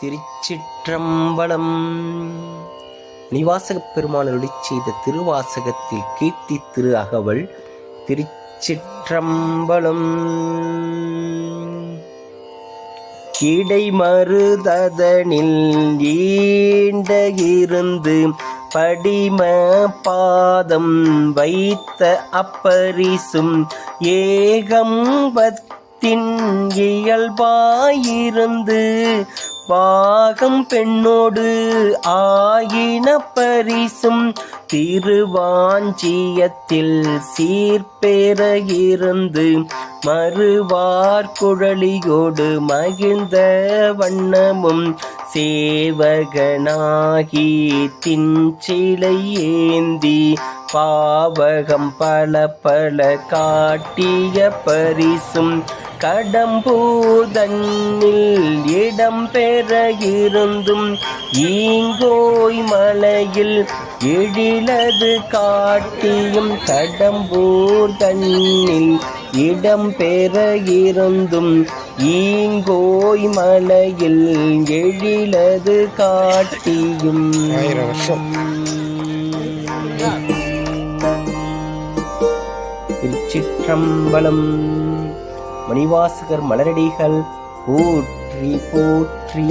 திருச்சிற்றம்பலம். நிவாசகப் பெருமானருளி செய்த திருவாசகத்தில் கீர்த்தி திரு அகவல். திருச்சிற்றம்பலம். இடை மருதனில் ஈண்ட இருந்து படிம பாதம் வைத்த அப்பரிசும் ஏகம்பத்தின் இயல்பாயிருந்து பாகம் பெண்ணோடு ஆயின பரிசும் திருவாஞ்சியத்தில் சீர்பெற இருந்து மறுவார் குழலியோடு மகிழ்ந்த வண்ணமும் சேவகனாகி தின்சிலை ஏந்தி பாவகம் பல பல காட்டிய பரிசும் கடம்பூதன்னில் இடம் பெற இருந்தும் ஈங்கோய் மலையில் எழிலது காட்டியும் கடம்பூர் தன்னில் இடம் பெற இருந்தும் ஈங்கோய் மலையில் எழிலது காட்டியும். திருச்சிற்றம்பலம். மணிவாசகர் மலரடிகள் போற்றி போற்றி.